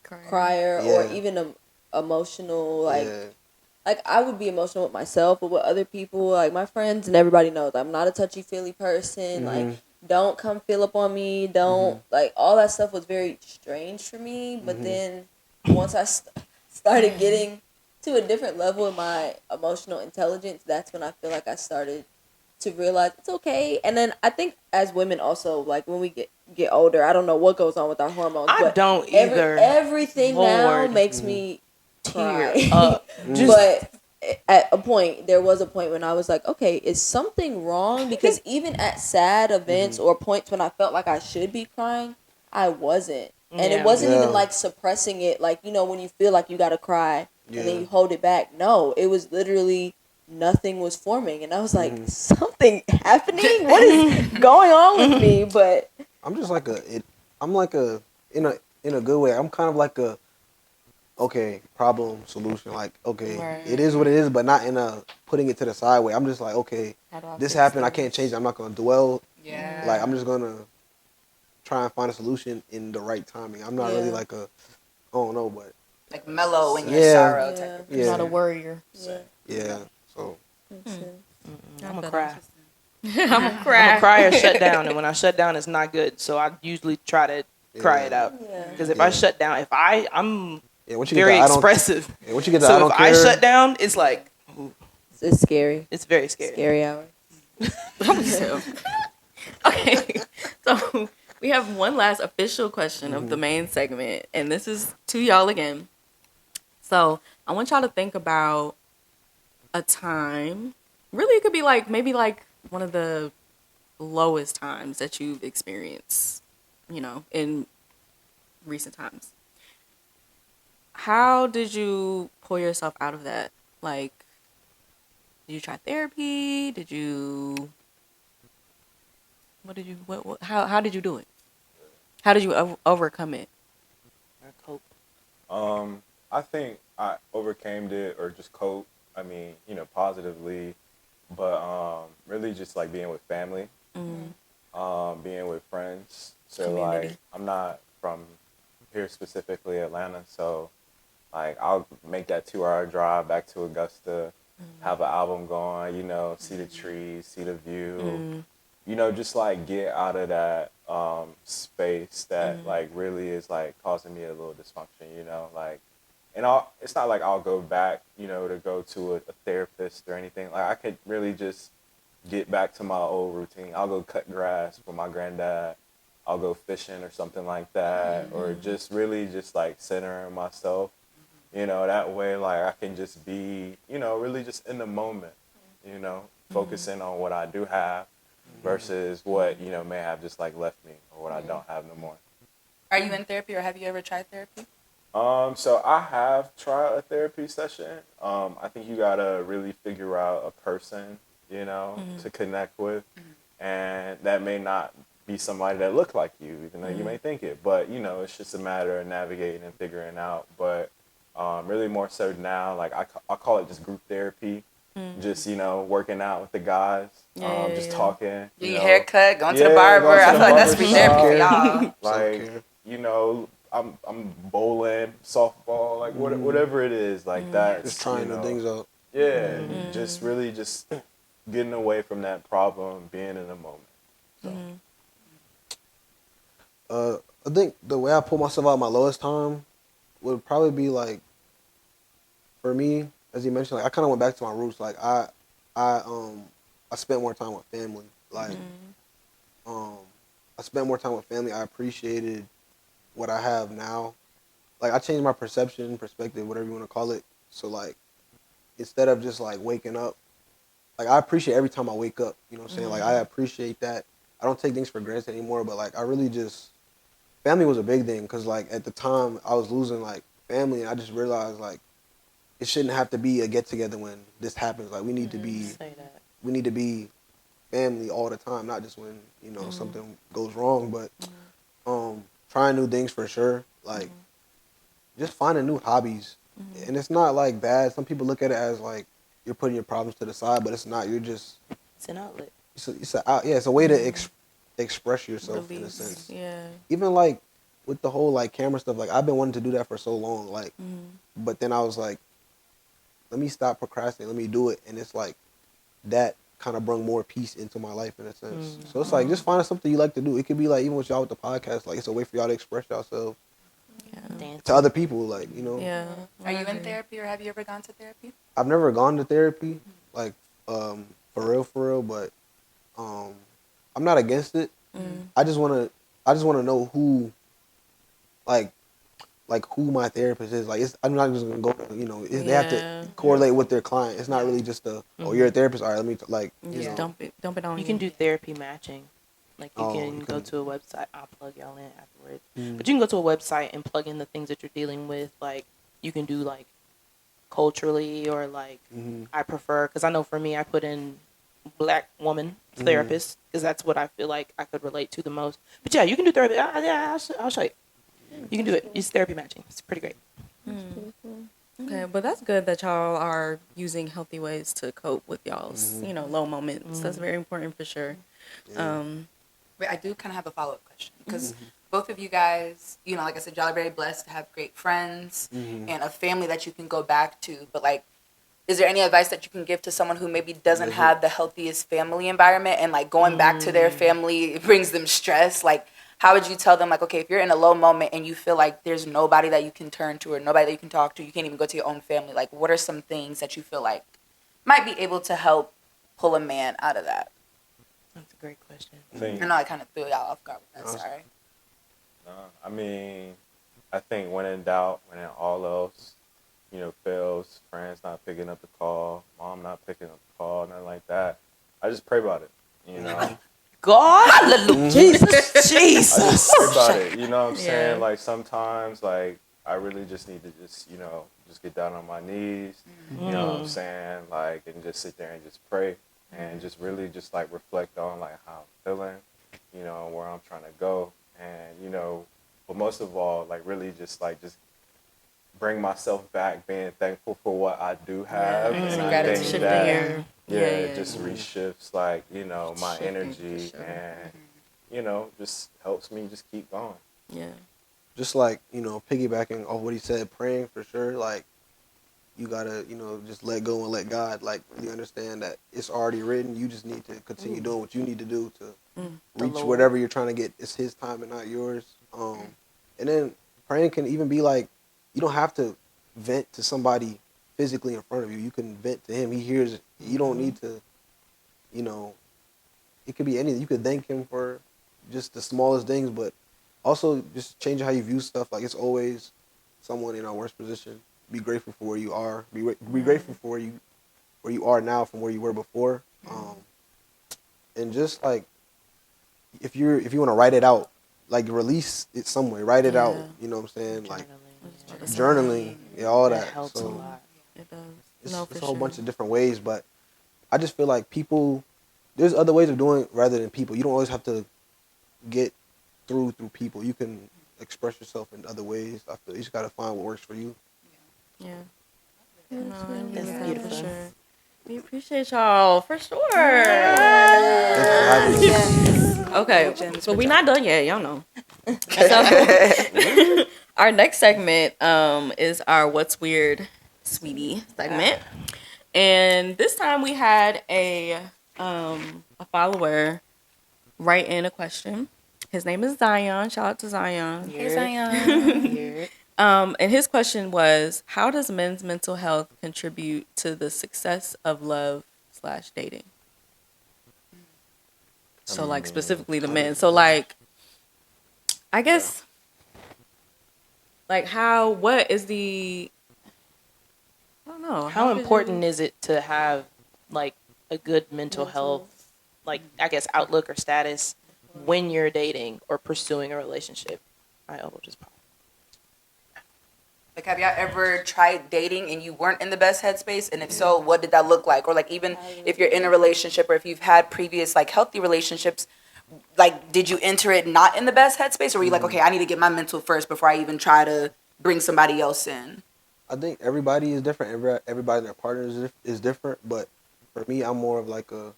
crier or even emotional. Like I would be emotional with myself, but with other people, like my friends and everybody knows I'm not a touchy-feely person. Like, don't come feel up on me. Don't like all that stuff was very strange for me. But then once I started getting to a different level in my emotional intelligence, that's when I feel like I started to realize it's okay. And then I think as women also, like when we get older, I don't know what goes on with our hormones. I don't either. Everything now Lord. makes me Tear cry. up. But there was a point when I was like, okay, is something wrong? Because even at sad events or points when I felt like I should be crying, I wasn't. And it wasn't even like suppressing it, like, when you feel like you gotta cry and then you hold it back. No, it was literally nothing was forming. And I was like, something happening? What is going on with me? But I'm just like in a good way. I'm kind of like okay, problem, solution. Like, okay, Right. it is what it is, but not in a putting it to the side way. I'm just like, okay, How do I this fix happened. I this? can't change it. I'm not going to dwell. Yeah. Like, I'm just going to try and find a solution in the right timing. I'm not really Yeah. like I don't know, but Like mellow in your Yeah. sorrow Yeah. type of Yeah. Not a worrier. yeah. So, I'm a cry. I'm a I'm a cry. cry or shut down, and when I shut down, it's not good. So I usually try to cry it out. Yeah. Because if I shut down, I'm yeah, once you very get that, expressive. Yeah, once you get that, So I don't if care. I shut down, it's like It's scary. it's very scary. Scary hour. Okay, so we have one last official question of the main segment, and this is to y'all again. So I want y'all to think about a time. Really, it could be like maybe like one of the lowest times that you've experienced, in recent times. How did you pull yourself out of that? Like, did you try therapy? Did you? What did you? What how did you do it? How did you overcome it? Or cope. I think I overcame it or just cope. I mean, positively, but really just like being with family, being with friends. So Community. like, I'm not from here specifically Atlanta, so like I'll make that 2-hour drive back to Augusta, have an album going, see the trees, see the view, just like get out of that space that like really is like causing me a little dysfunction, like, and it's not like I'll go back, to go to a therapist or anything. Like I could really just get back to my old routine. I'll go cut grass with my granddad. I'll go fishing or something like that, or just really just like centering myself, that way like I can just be, really just in the moment, focusing on what I do have versus what, may have just like left me or what I don't have no more. Are you in therapy or have you ever tried therapy? So I have tried a therapy session. I think you gotta really figure out a person, to connect with, and that may not be somebody that look like you, even though you may think it. But it's just a matter of navigating and figuring out. But really more so now, like I call it just group therapy. Just working out with the guys, just talking. Getting your hair cut, going to the Yeah, barber. going to I the feel like that's barber free therapy for shop. y'all. Like, I'm bowling, softball, like whatever it is, like that. just trying new things out. Yeah, just really just getting away from that problem, being in the moment. So. I think the way I pull myself out of my lowest time would probably be like, for me, as you mentioned, like I kind of went back to my roots. Like I spent more time with family. Like I spent more time with family. I appreciated what I have now. Like I changed my perception, perspective, whatever you want to call it. So like, instead of just like waking up, like I appreciate every time I wake up. You know what I'm saying? Like I appreciate that. I don't take things for granted anymore. But like I really just, family was a big thing because like at the time I was losing like family, and I just realized like it shouldn't have to be a get together when this happens. Like we need to be family all the time, not just when something goes wrong. But trying new things for sure. Like just finding new hobbies, and it's not like bad. Some people look at it as like you're putting your problems to the side, but it's not. You're just It's an outlet. It's a way to express yourself in a sense. Yeah. Even like with the whole like camera stuff, like I've been wanting to do that for so long, like, but then I was like, let me stop procrastinating, let me do it, and it's like that kind of brought more peace into my life in a sense. So it's like just finding something you like to do. It could be like even with y'all with the podcast, like it's a way for y'all to express yourself to other people, like Yeah. Are you in therapy or have you ever gone to therapy? I've never gone to therapy, like for real, but I'm not against it. I just wanna know who, like who my therapist is. Like I'm not just gonna go. They have to correlate with their client. It's not really just you're a therapist. All right, let me Dump it on you. You can do therapy matching. Like you can go to a website. I'll plug y'all in afterwards. But you can go to a website and plug in the things that you're dealing with. Like you can do like culturally or like I prefer, because I know for me I put in Black woman therapist because that's what I feel like I could relate to the most. But yeah, you can do therapy. Yeah, I'll show you. You can do it. It's therapy matching. It's pretty great. Okay, but that's good that y'all are using healthy ways to cope with y'all's, low moments. That's very important for sure. Yeah. Wait, I do kind of have a follow-up question because both of you guys, like I said, y'all are very blessed to have great friends and a family that you can go back to. But like, is there any advice that you can give to someone who maybe doesn't have the healthiest family environment and like going back to their family brings them stress? Like, how would you tell them, like, okay, if you're in a low moment and you feel like there's nobody that you can turn to or nobody that you can talk to, you can't even go to your own family, like, what are some things that you feel like might be able to help pull a man out of that? That's a great question. I know I kind of threw y'all off guard with that, sorry. I mean, I think when in doubt, when in all else, fails, friends not picking up the call, mom not picking up the call, nothing like that, I just pray about it, God, hallelujah, Jesus, I Jesus. just pray about it, you know what I'm saying? Like, sometimes, like, I really just need to just get down on my knees, you know what I'm saying? Like, and just sit there and just pray and just really just, like, reflect on, like, how I'm feeling, where I'm trying to go. And, but most of all, like, really just bring myself back, being thankful for what I do have. And I think Shifting that, your it just reshifts, like, my energy sure. and, just helps me just keep going. Yeah. Just like, piggybacking off what he said, praying for sure, like, you gotta, just let go and let God, like, really understand that it's already written. You just need to continue doing what you need to do to reach whatever you're trying to get. It's his time and not yours. And then praying can even be like, you don't have to vent to somebody physically in front of you. You can vent to him. He hears it. You don't need to, it could be anything. You could thank him for just the smallest things, but also just changing how you view stuff. Like, it's always someone in our worst position. Be grateful for where you are. Be grateful for where you are now from where you were before. And just like, if you want to write it out, like, release it somewhere. Write it out. You know what I'm saying? Like, journaling, all that. Helps a lot. It does. It's a whole bunch of different ways, but I just feel like there's other ways of doing it rather than people. You don't always have to get through people. You can express yourself in other ways. I feel you just gotta find what works for you. Yeah. That's beautiful. For sure. We appreciate y'all for sure. Okay, but we're not done yet. Y'all know. So, our next segment is our "What's Weird, Sweetie" segment, and this time we had a follower write in a question. His name is Zion. Shout out to Zion. Hey, Zion. And his question was, how does men's mental health contribute to the success of love/dating? So, like, specifically the men. So, like, I guess, like, what is the, I don't know. How important is it to have, like, a good mental health, like, I guess, outlook or status when you're dating or pursuing a relationship? I will just pop. Like, have y'all ever tried dating and you weren't in the best headspace? And if so, what did that look like? Or like, even if you're in a relationship or if you've had previous like healthy relationships, like, did you enter it not in the best headspace? Or were you like, okay, I need to get my mental first before I even try to bring somebody else in? I think everybody is different. Everybody and their partner is different. But for me, I'm more of like a,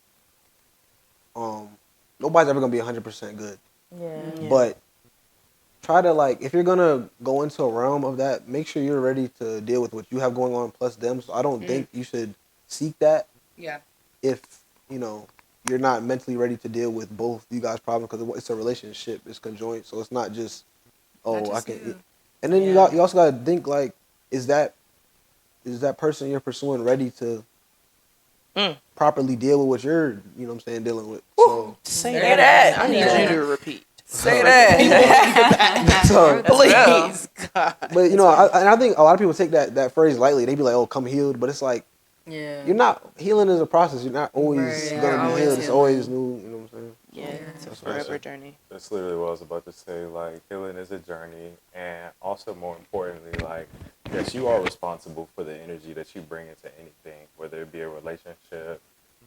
nobody's ever gonna be 100% good. Yeah. But try to, like, if you're gonna go into a realm of that, make sure you're ready to deal with what you have going on plus them. So I don't think you should seek that. Yeah. If you're not mentally ready to deal with both you guys' problems, because it's a relationship, it's conjoined, so it's not just I can. you. And then you also gotta think, like, is that person you're pursuing ready to properly deal with what you're dealing with? So Say that. that. I need you to repeat. Say that. so, Please, God. but I think a lot of people take that phrase lightly. They be like, "Oh, come healed," but it's like, Yeah. you're not, healing is a process. You're not always Right. gonna be Always healed. It's healing. always new. You know what I'm saying? Yeah, it's a That's what I forever said. journey. That's literally what I was about to say. Like, healing is a journey, and also more importantly, like, yes, you are responsible for the energy that you bring into anything, whether it be a relationship,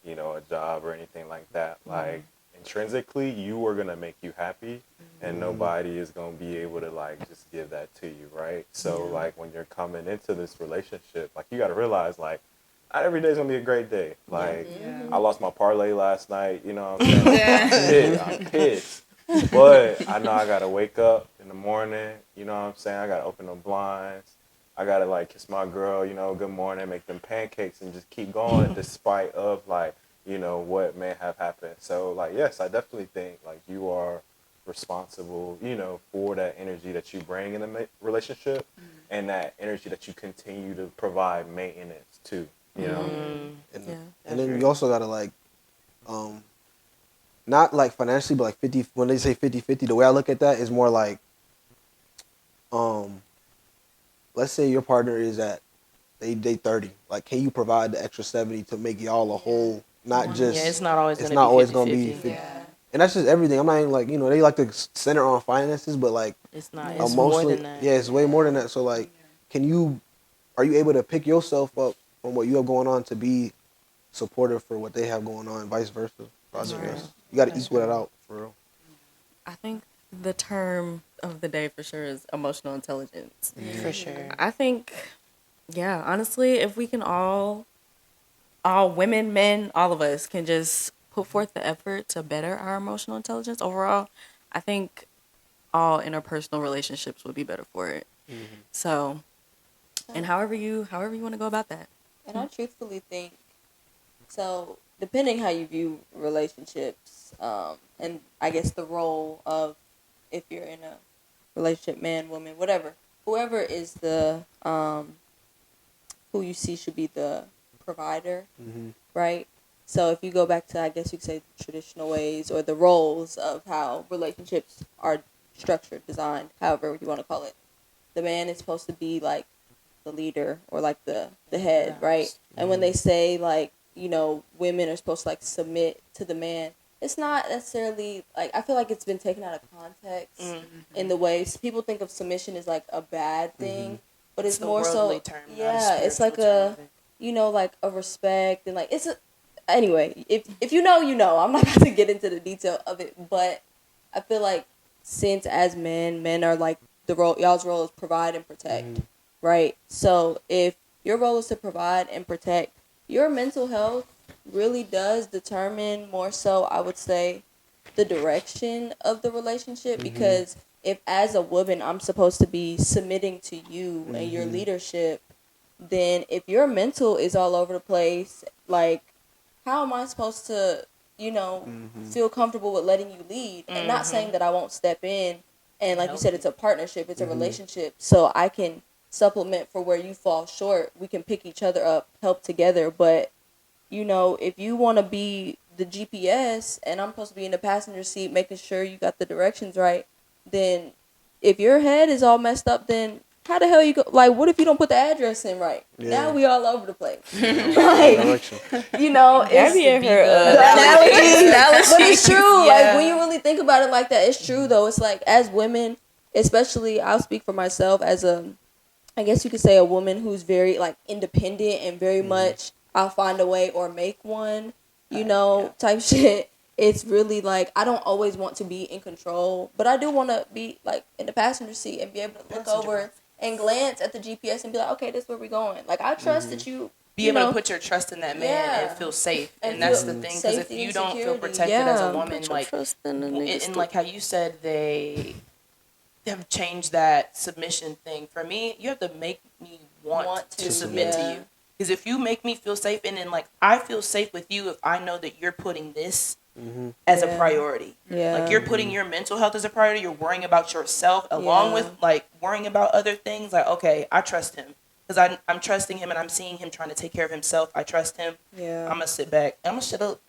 a job or anything like that. Like, intrinsically, you are gonna make you happy, and nobody is gonna be able to like just give that to you, right? So like when you're coming into this relationship, like you got to realize like not every day's gonna be a great day. Like I lost my parlay last night, you know what I'm saying? I'm pissed. But I know I gotta wake up in the morning, you know what I'm saying? I gotta open the blinds. I gotta like kiss my girl, you know, good morning, make them pancakes and just keep going despite of like, you know, what may have happened. So like, yes, I definitely think like you are responsible, you know, for that energy that you bring in the relationship and that energy that you continue to provide maintenance to, you know? And then you also gotta like, not like financially, but like 50, when they say 50-50, the way I look at that is more like, let's say your partner is at, they 30. Like, can you provide the extra 70 to make y'all a whole, not just, it's not always gonna be 50. Yeah. And that's just everything. I'm not even like, you know, they like to center on finances, but like, it's not. It's more than that. Yeah, it's way more than that. So like, are you able to pick yourself up from what you have going on to be supportive for what they have going on, and vice versa? You got to equal that out for real. I think the term of the day for sure is emotional intelligence. For sure. I think, yeah, honestly, if we can all women, men, all of us can just put forth the effort to better our emotional intelligence overall, I think all interpersonal relationships would be better for it. So, and however you want to go about that. And I truthfully think, so depending how you view relationships, and I guess the role of, if you're in a relationship, man, woman, whatever, whoever is the, who you see should be the provider, right? So if you go back to, I guess you could say, traditional ways or the roles of how relationships are structured, designed, however you want to call it, the man is supposed to be like the leader or like the head, right? And when they say like, you know, women are supposed to like submit to the man, it's not necessarily like, I feel like it's been taken out of context in the ways people think of submission as like a bad thing, but it's more so, term, it's like a, you know, like a respect and like it's a, anyway, if you know, you know. I'm not about to get into the detail of it, but I feel like since as men are like the role, y'all's role is provide and protect, right? So if your role is to provide and protect, your mental health really does determine more so, I would say, the direction of the relationship, because if as a woman I'm supposed to be submitting to you and your leadership, then if your mental is all over the place, like, how am I supposed to, you know, feel comfortable with letting you lead? And not saying that I won't step in, and like you said, it's a partnership, it's a relationship, so I can supplement for where you fall short. We can pick each other up, help together. But, you know, if you want to be the GPS and I'm supposed to be in the passenger seat making sure you got the directions right, then if your head is all messed up, then how the hell you go? Like, what if you don't put the address in right? Now we all over the place. Like, you know, it's Maybe the analogy, but it's true. Like, when you really think about it like that, it's true though. It's like, as women, especially, I'll speak for myself as a, I guess you could say, a woman who's very like independent and very much I'll find a way or make one, you know, type shit. It's really like, I don't always want to be in control, but I do want to be like in the passenger seat and be able to look over and glance at the GPS and be like, okay, this is where we're going. Like, I trust that you be able to put your trust in that man and feel safe. And that's the thing, because if you don't feel protected as a woman, like, and like how you said, they have changed that submission thing. For me, you have to make me want to submit to you. Because if you make me feel safe, and then like I feel safe with you if I know that you're putting this as a priority. Like, you're putting your mental health as a priority. You're worrying about yourself along with like worrying about other things. Like, okay, I trust him because I'm trusting him and I'm seeing him trying to take care of himself. I trust him. I'm gonna sit back. I'm gonna shut up.